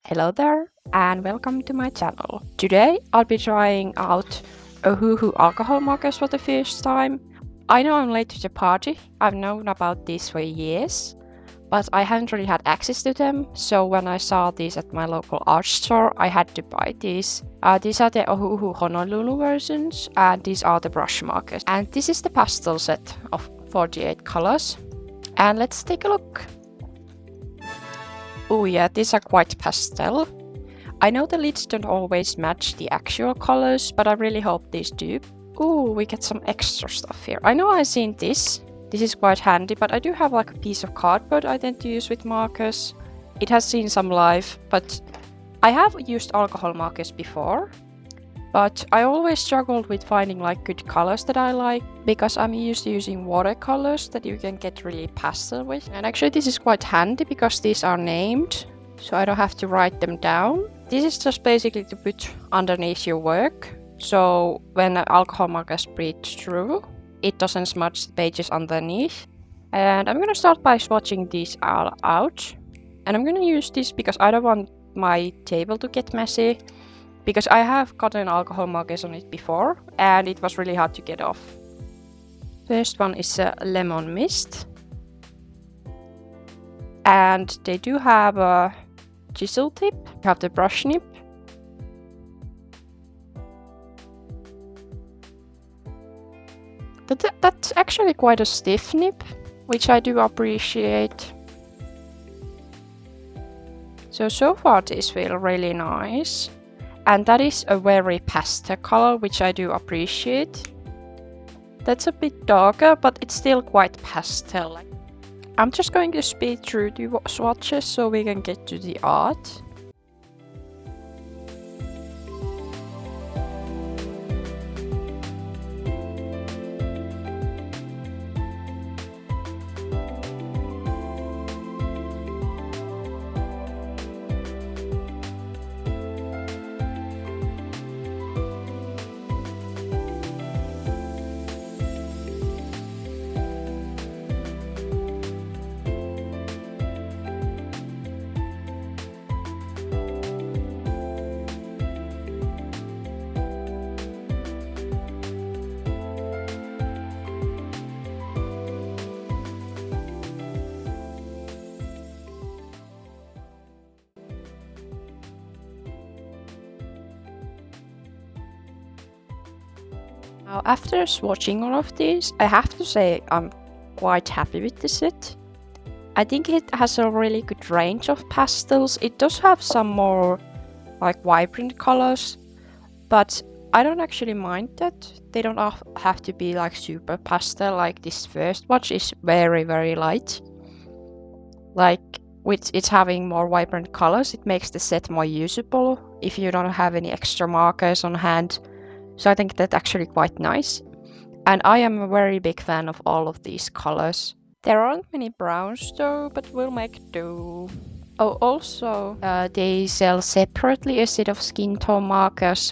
Hello there and welcome to my channel. Today I'll be trying out Ohuhu alcohol markers for the first time. I know I'm late to the party, I've known about these for years, but I haven't really had access to them, so when I saw these at my local art store I had to buy these. These are the Ohuhu Honolulu versions and these are the brush markers. And this is the pastel set of 48 colors. And let's take a look. Oh yeah, these are quite pastel. I know the lids don't always match the actual colors, but I really hope these do. Ooh, we get some extra stuff here. I know I've seen this. This is quite handy, but I do have like a piece of cardboard I tend to use with markers. It has seen some life, but I have used alcohol markers before. But I always struggled with finding like good colors that I like, because I'm used to using watercolors that you can get really pastel with. And actually this is quite handy because these are named, so I don't have to write them down. This is just basically to put underneath your work, so when an alcohol marker breathes through, it doesn't smudge the pages underneath. And I'm gonna start by swatching these all out. And I'm gonna use this because I don't want my table to get messy, because I have gotten alcohol markers on it before and it was really hard to get off. First one is a lemon mist. And they do have a chisel tip, you have the brush nib. That's actually quite a stiff nib, which I do appreciate. So far these feel really nice. And that is a very pastel color, which I do appreciate. That's a bit darker, but it's still quite pastel. I'm just going to speed through the swatches so we can get to the art. Now, after swatching all of these, I have to say I'm quite happy with the set. I think it has a really good range of pastels. It does have some more like vibrant colors, but I don't actually mind that. They don't have to be like super pastel. Like this first watch is very light. Like with it having more vibrant colors, it makes the set more usable if you don't have any extra markers on hand. So I think that's actually quite nice. And I am a very big fan of all of these colors. There aren't many browns though, but we'll make do. Oh, also, they sell separately a set of skin tone markers.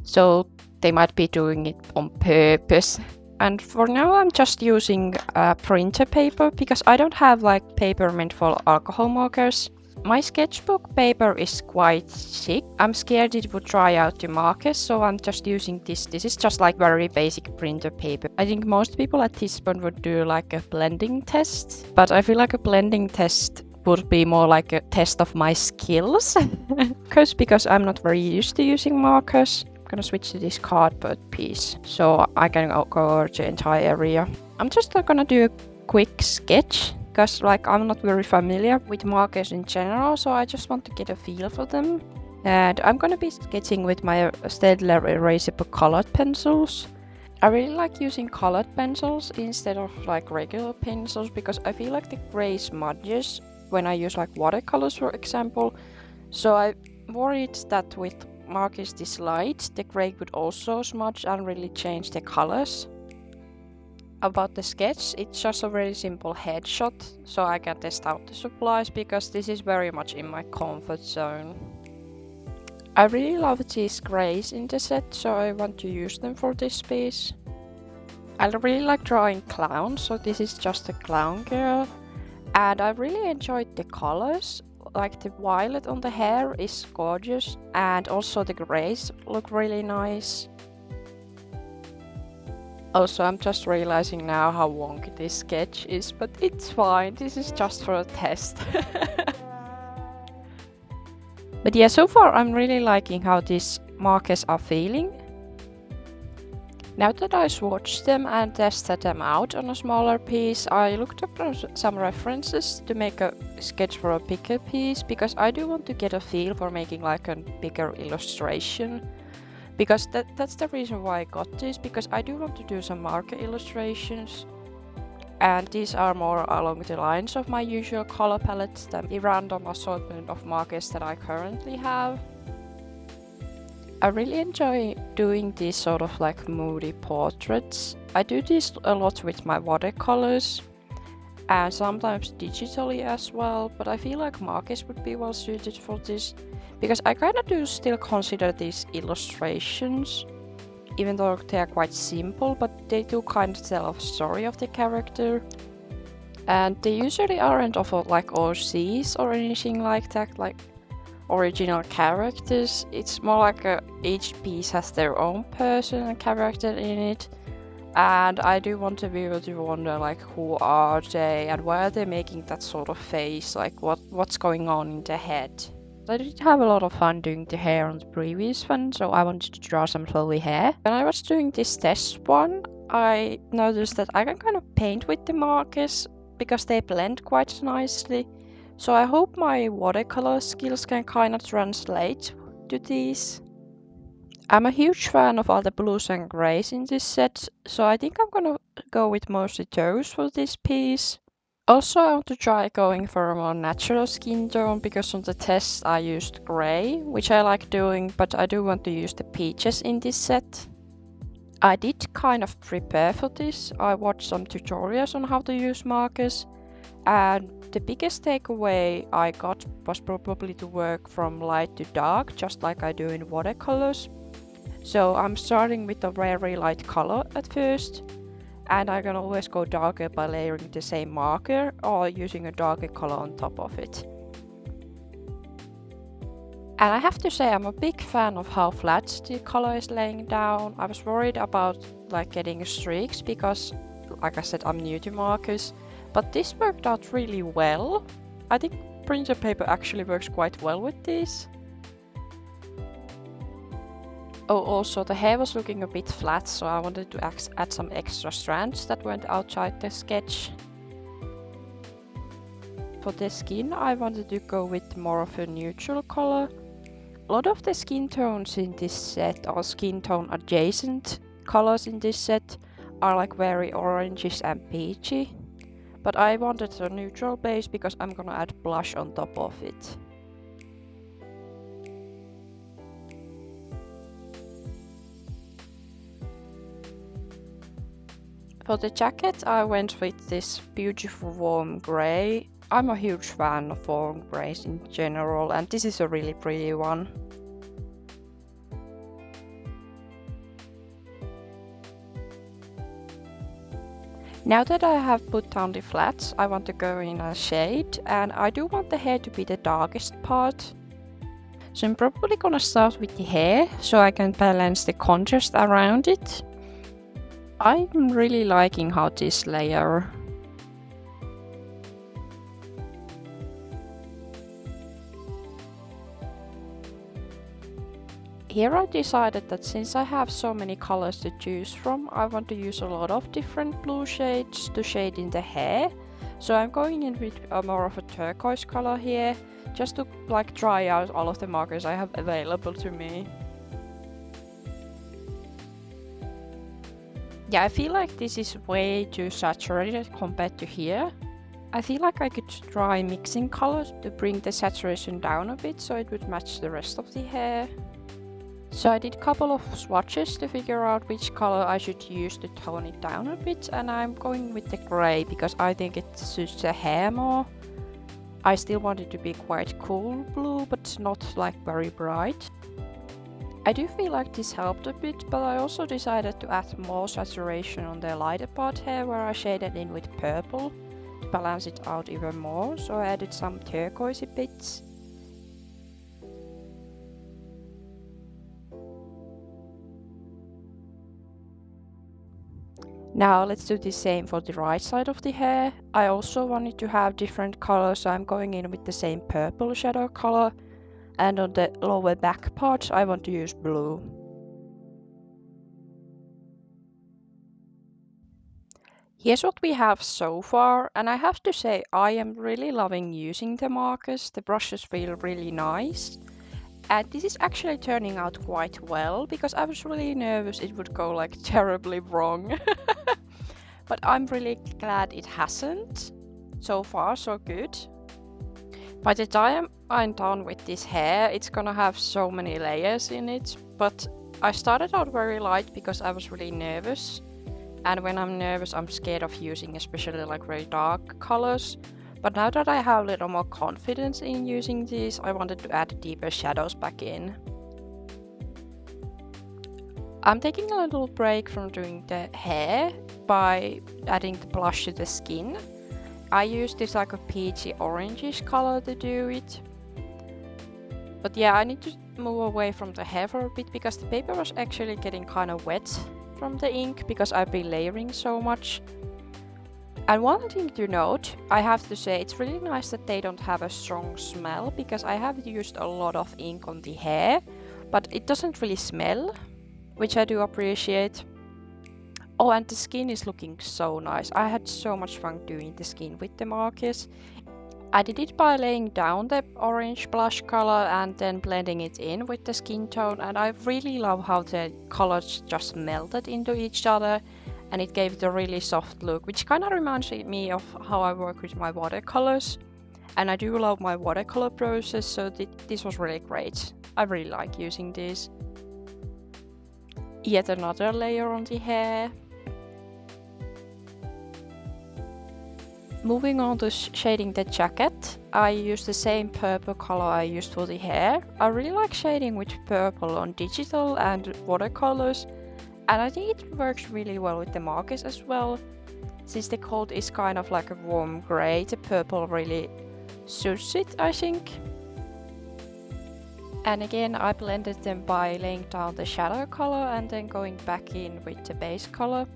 So they might be doing it on purpose. And for now I'm just using printer paper because I don't have like paper meant for alcohol markers. My sketchbook paper is quite thick. I'm scared it would dry out the markers, so I'm just using this. This is just like very basic printer paper. I think most people at this point would do like a blending test, but I feel like a blending test would be more like a test of my skills. because I'm not very used to using markers. I'm gonna switch to this cardboard piece so I can go over the entire area. I'm just gonna do a quick sketch, because like I'm not very familiar with markers in general, so I just want to get a feel for them. And I'm gonna be sketching with my Staedler erasable colored pencils. I really like using colored pencils instead of like regular pencils because I feel like the gray smudges when I use like watercolors, for example. So I worried that with markers this light, the gray would also smudge and really change the colors. About the sketch, it's just a very simple headshot, so I can test out the supplies because this is very much in my comfort zone. I really love these grays in the set, so I want to use them for this piece. I really like drawing clowns, so this is just a clown girl. And I really enjoyed the colors. like the violet on the hair is gorgeous, and also the grays look really nice. Also, I'm just realizing now how wonky this sketch is, but it's fine, this is just for a test. But yeah, so far I'm really liking how these markers are feeling. Now that I swatched them and tested them out on a smaller piece, I looked up some references to make a sketch for a bigger piece, because I do want to get a feel for making like a bigger illustration. Because that's the reason why I got this, because I do want to do some marker illustrations. And these are more along the lines of my usual color palettes than the random assortment of markers that I currently have. I really enjoy doing these sort of like moody portraits. I do this a lot with my watercolors and sometimes digitally as well, but I feel like markers would be well suited for this, because I kind of do still consider these illustrations, even though they are quite simple, but they do kind of tell a story of the character. And they usually aren't of like OCs or anything like that, like original characters. It's more like each piece has their own person and character in it, and I do want to be able to wonder like who are they and why are they making that sort of face, like what's going on in their head. I did have a lot of fun doing the hair on the previous one, so I wanted to draw some flowy hair. When I was doing this test one, I noticed that I can kind of paint with the markers because they blend quite nicely. So I hope my watercolor skills can kind of translate to these. I'm a huge fan of all the blues and grays in this set, so I think I'm gonna go with mostly those for this piece. Also, I want to try going for a more natural skin tone, because on the test I used grey, which I like doing, but I do want to use the peaches in this set. I did kind of prepare for this. I watched some tutorials on how to use markers, and the biggest takeaway I got was probably to work from light to dark, just like I do in watercolors. So I'm starting with a very light color at first, and I can always go darker by layering the same marker or using a darker color on top of it. And I have to say, I'm a big fan of how flat the color is laying down. I was worried about like getting streaks because, like I said, I'm new to markers, but this worked out really well. I think printer paper actually works quite well with these. Oh, also the hair was looking a bit flat, so I wanted to add some extra strands that went outside the sketch. For the skin, I wanted to go with more of a neutral color. A lot of the skin tones in this set, or skin tone adjacent colors in this set, are like very orangish and peachy. But I wanted a neutral base because I'm gonna add blush on top of it. For the jacket, I went with this beautiful warm grey. I'm a huge fan of warm greys in general, and this is a really pretty one. Now that I have put down the flats, I want to go in a shade, and I do want the hair to be the darkest part. So I'm probably gonna start with the hair, so I can balance the contrast around it. I'm really liking how this layer. Here I decided that since I have so many colors to choose from, I want to use a lot of different blue shades to shade in the hair. So I'm going in with more of a turquoise color here, just to like try out all of the markers I have available to me. Yeah, I feel like this is way too saturated compared to here. I feel like I could try mixing colors to bring the saturation down a bit so it would match the rest of the hair. So I did a couple of swatches to figure out which color I should use to tone it down a bit, and I'm going with the grey because I think it suits the hair more. I still want it to be quite cool blue, but not like very bright. I do feel like this helped a bit, but I also decided to add more saturation on the lighter part here, where I shaded in with purple to balance it out even more, so I added some turquoise bits. Now let's do the same for the right side of the hair. I also wanted to have different colors, so I'm going in with the same purple shadow color. And on the lower back part, I want to use blue. Here's what we have so far, and I have to say I am really loving using the markers. The brushes feel really nice. And this is actually turning out quite well, because I was really nervous it would go like terribly wrong. But I'm really glad it hasn't. So far, so good. By the time I'm done with this hair, it's gonna have so many layers in it. But I started out very light because I was really nervous. And when I'm nervous, I'm scared of using especially like very dark colors. But now that I have a little more confidence in using these, I wanted to add deeper shadows back in. I'm taking a little break from doing the hair by adding the blush to the skin. I used this like a peachy orangish color to do it. But yeah, I need to move away from the hair for a bit because the paper was actually getting kind of wet from the ink because I've been layering so much. And one thing to note, I have to say it's really nice that they don't have a strong smell because I have used a lot of ink on the hair, but it doesn't really smell, which I do appreciate. Oh, and the skin is looking so nice. I had so much fun doing the skin with the markers. I did it by laying down the orange blush color and then blending it in with the skin tone, and I really love how the colors just melted into each other and it gave it a really soft look, which kind of reminds me of how I work with my watercolors. And I do love my watercolor process, so this was really great. I really like using this. Yet another layer on the hair. Moving on to shading the jacket, I used the same purple color I used for the hair. I really like shading with purple on digital and watercolors, and I think it works really well with the markers as well. Since the coat is kind of like a warm grey, the purple really suits it, I think. And again, I blended them by laying down the shadow color and then going back in with the base color.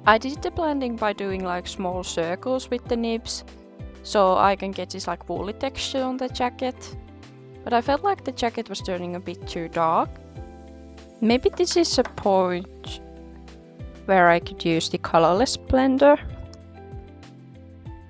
I did the blending by doing like small circles with the nibs, so I can get this like woolly texture on the jacket. But I felt like the jacket was turning a bit too dark. Maybe this is a point where I could use the Colorless blender.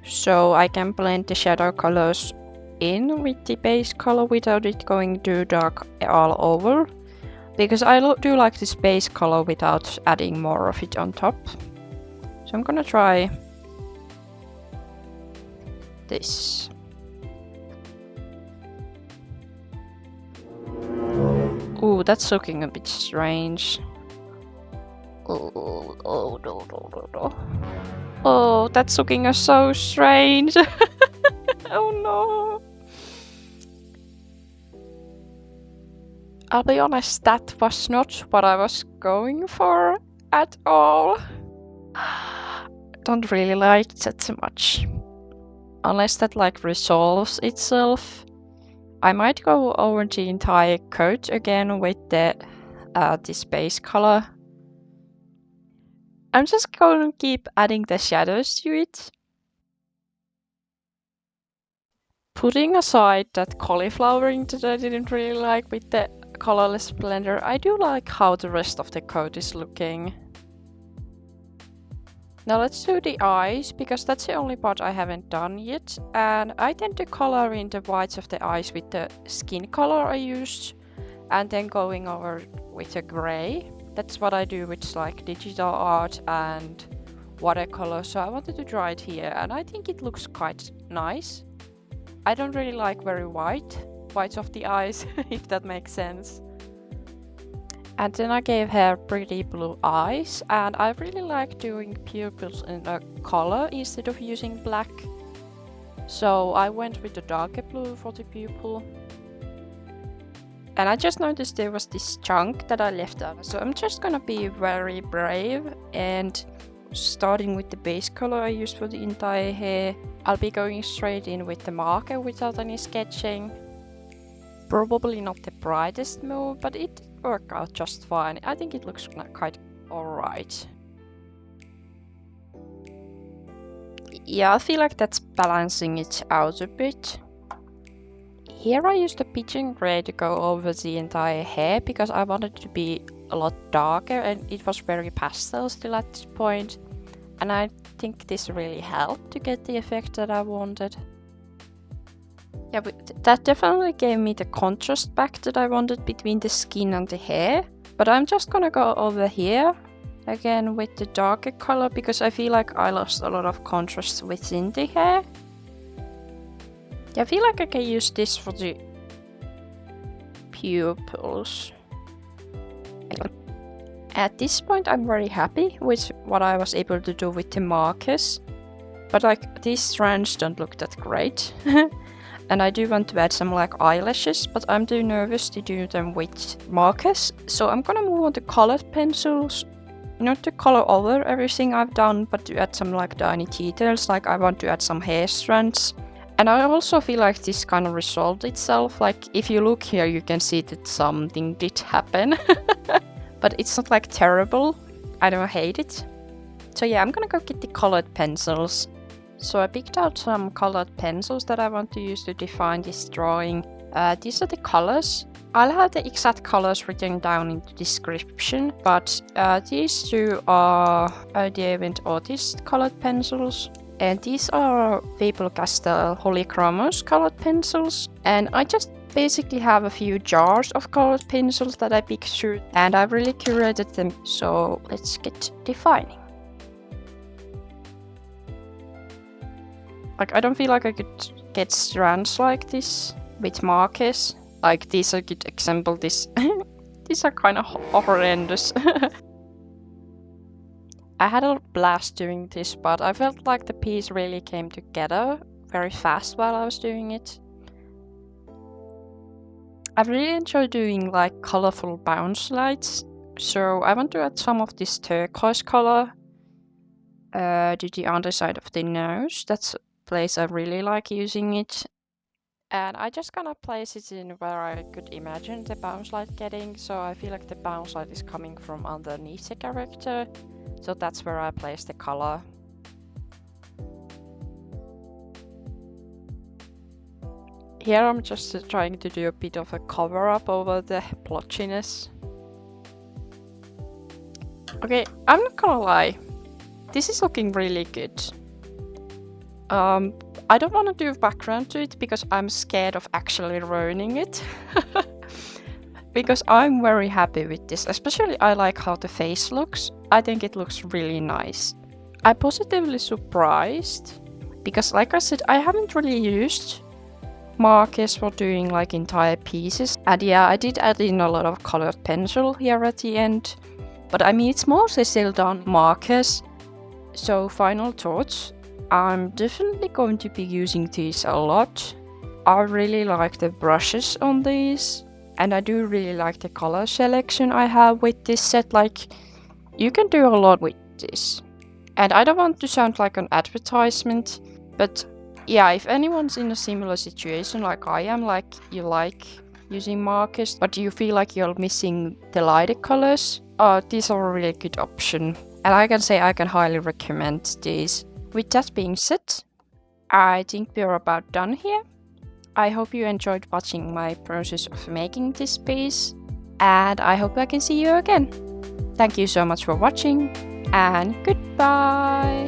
So I can blend the shadow colors in with the base color without it going too dark all over. Because I do like this base color without adding more of it on top. So I'm gonna try this. Ooh, that's looking a bit strange. Oh, no. Oh, that's looking so strange. Oh no. I'll be honest, that was not what I was going for at all. Don't really like that so much. Unless that like resolves itself. I might go over the entire coat again with the this base color. I'm just going to keep adding the shadows to it. Putting aside that cauliflowering that I didn't really like with the Colorless blender, I do like how the rest of the coat is looking. Now let's do the eyes, because that's the only part I haven't done yet. And I tend to color in the whites of the eyes with the skin color I used, and then going over with a grey. That's what I do with like digital art and watercolor, so I wanted to try it here, and I think it looks quite nice. I don't really like very whites of the eyes, if that makes sense. And then I gave her pretty blue eyes, and I really like doing pupils in a color instead of using black. So I went with the darker blue for the pupil. And I just noticed there was this chunk that I left out, so I'm just gonna be very brave and starting with the base color I used for the entire hair. I'll be going straight in with the marker without any sketching. Probably not the brightest move, but it worked out just fine. I think it looks quite alright. Yeah, I feel like that's balancing it out a bit. Here I used a pigeon gray to go over the entire hair because I wanted it to be a lot darker and it was very pastel still at this point. And I think this really helped to get the effect that I wanted. Yeah, but that definitely gave me the contrast back that I wanted between the skin and the hair. But I'm just gonna go over here again with the darker color because I feel like I lost a lot of contrast within the hair. Yeah, I feel like I can use this for the pupils. At this point I'm very happy with what I was able to do with the markers. But like these strands don't look that great. And I do want to add some like eyelashes, but I'm too nervous to do them with markers. So I'm gonna move on to colored pencils. Not to color over everything I've done, but to add some like tiny details, like I want to add some hair strands. And I also feel like this kind of resolved itself. Like if you look here, you can see that something did happen. But it's not like terrible. I don't hate it. So yeah, I'm gonna go get the colored pencils. So I picked out some colored pencils that I want to use to define this drawing. These are the colors. I'll have the exact colors written down in the description, but these two are Derwent Artist colored pencils. And these are Faber Castell polychromos colored pencils. And I just basically have a few jars of colored pencils that I picked through, and I've really curated them. So let's get defining. Like, I don't feel like I could get strands like this with markers. Like, these are a good example. These are kind of horrendous. I had a blast doing this, but I felt like the piece really came together very fast while I was doing it. I really enjoy doing like colorful bounce lights. So I want to add some of this turquoise color to the underside of the nose. That's place I really like using it, and I just gonna place it in where I could imagine the bounce light getting. So I feel like the bounce light is coming from underneath the character, so that's where I place the color. Here I'm just trying to do a bit of a cover up over the blotchiness. Okay, I'm not gonna lie, this is looking really good. I don't want to do background to it because I'm scared of actually ruining it. Because I'm very happy with this. Especially I like how the face looks. I think it looks really nice. I'm positively surprised because, like I said, I haven't really used markers for doing like entire pieces. And yeah, I did add in a lot of colored pencil here at the end. But I mean, it's mostly still done markers. So final thoughts. I'm definitely going to be using these a lot. I really like the brushes on these, and I do really like the color selection I have with this set. Like, you can do a lot with this. And I don't want to sound like an advertisement, but yeah, if anyone's in a similar situation like I am, like you like using markers, but you feel like you're missing the lighter colors, these are a really good option. And I can say I can highly recommend these. With that being said, I think we're about done here. I hope you enjoyed watching my process of making this piece, and I hope I can see you again. Thank you so much for watching, and goodbye!